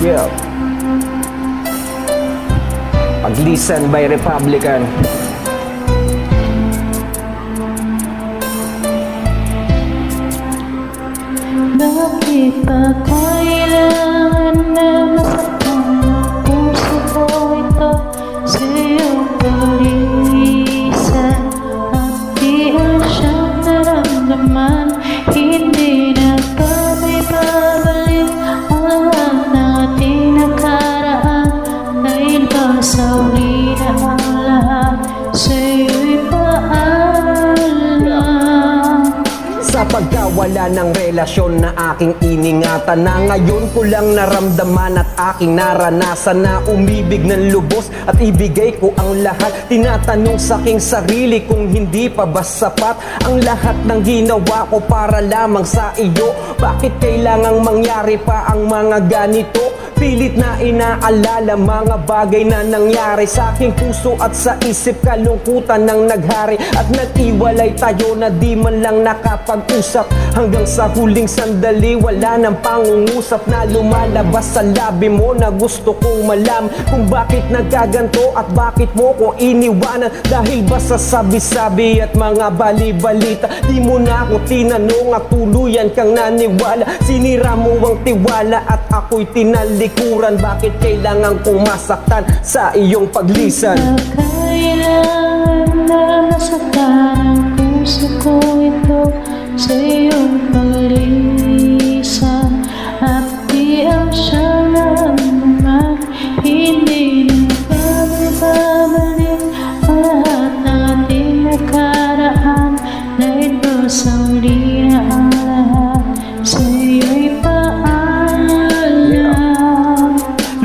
Yeah. Paglisan by Republican. Bakit pa kailangan na masaktan ang puso ko ito sa iyong pag-iisa? At di ang siyang naramdaman, hindi na ba may babalik ang lahat ng ating nakaraan? Dahil ba sa uli na ang lahat sa iyo'y paalam? Sa pagkawala ng relasyon na aking iningatan, na ngayon ko lang naramdaman at aking naranasan na umibig ng lubos at ibigay ko ang lahat. Tinatanong sa aking sarili kung hindi pa ba sapat ang lahat ng ginawa ko para lamang sa iyo. Bakit kailangang mangyari pa ang mga ganito? Pilit na inaalala mga bagay na nangyari sa aking puso at sa isip, kalungkutan ng naghari. At nag-iwalay tayo na di man lang nakapag-usap. Hanggang sa huling sandali wala nang pangungusap na lumalabas sa labi mo na gusto kong malaman kung bakit nagkaganto at bakit mo ko iniwanan. Dahil ba sa sabi-sabi at mga bali-balita, di mo na ako tinanong at tuluyan kang naniwala. Sinira mo ang tiwala at ako'y tinalikuran. Bakit kailangan kong masaktan sa iyong paglisan? Kailangan na masaktan ang puso ko ito sa iyong paglisan. At di ang siyang naman, hindi na babalik ang lahat ng ating nakaraan. Dahil ba sa uli na ang lahat sa iyo'y paalam?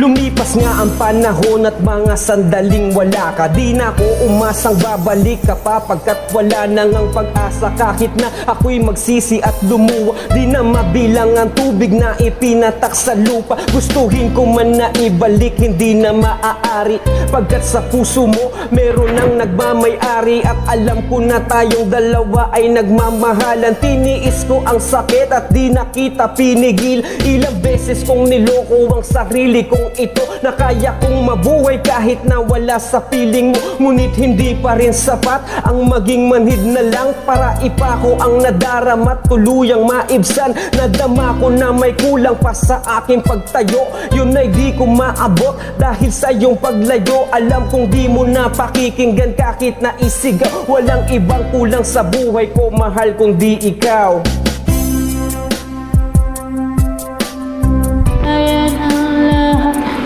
Lumipas nga ang panahon at mga sandaling wala ka. Di na ako umasang babalik ka pa, pagkat wala na ngang pag-asa. Kahit na ako'y magsisi at lumuwa, di na mabilang ang tubig na ipinatak sa lupa. Gustuhin ko man na ibalik, hindi na maaari, pagkat sa puso mo meron nang nagmamay-ari. At alam ko na tayong dalawa ay nagmamahalan. Tiniis ko ang sakit at di na kita pinigil. Ilang beses kong niloko ang sarili kong ito, na kaya kong mabuhay kahit na wala sa piling mo. Ngunit hindi pa rin sapat ang maging manhid na lang para ipako ang nadarama at tuluyang maibsan. Nadama ko na may kulang pa sa aking pagtayo, yun ay di ko maabot dahil sa iyong paglayo. Alam kong di mo na pakikinggan kahit na isigaw. Walang ibang kulang sa buhay ko, mahal, kung di ikaw.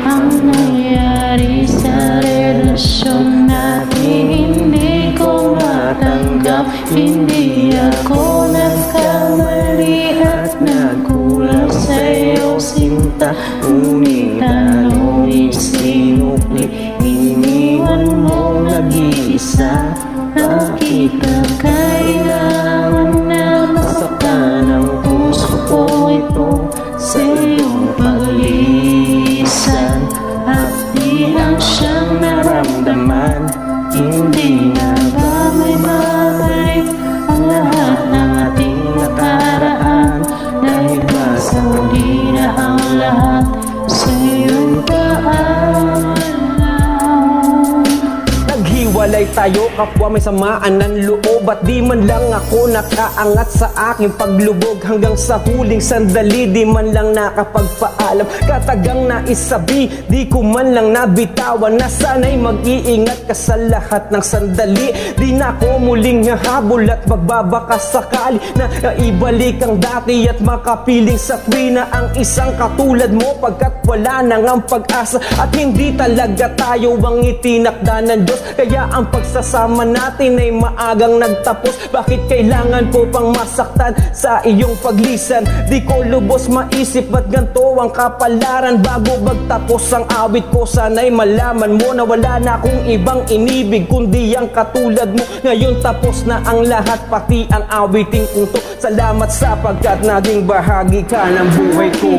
Ang nangyari sa relasyon natin, hindi ko matanggap. Hindi ako nagkamali at nagkulang sa iyong sinta. Ngunit anong isinukli, iniwan mo nag-iisa. Bakit ba kailangan na masaktan ang puso ko ito sa iyong paglisan? At di ang siyang naramdaman, hindi na ba may babalik ang lahat ng ating nakaraan? Dahil ba sa uli na ang lahat sa iyong paalam? Naghiwalay tayo, kapwa may samaan ng loob, at di man lang ako nakaangat sa aking paglubog. Hanggang sa huling sandali, di man lang nakapagpaalam. Katagang naisabi, di ko man lang nabitawan, na sana'y mag-iingat ka sa lahat ng sandali. Di na ako muling hahabol at magbabaka sakali na ibalik ang dati at makapiling sa tuwina ang isang katulad mo, pagkat wala nang ang pag-asa at hindi talaga tayo ang itinakda ng Diyos. Kaya ang pagsasama natin ay maagang nagtapos. Bakit kailangan ko pang masaktan sa iyong paglisan? Di ko lubos maisip ba't ganito ang kapalaran. Bago magtapos ang awit ko, sana'y malaman mo na wala na akong ibang inibig kundi ang katulad mo. Ngayon tapos na ang lahat, pati ang awiting kong to. Salamat sapagkat naging bahagi ka ng buhay ko.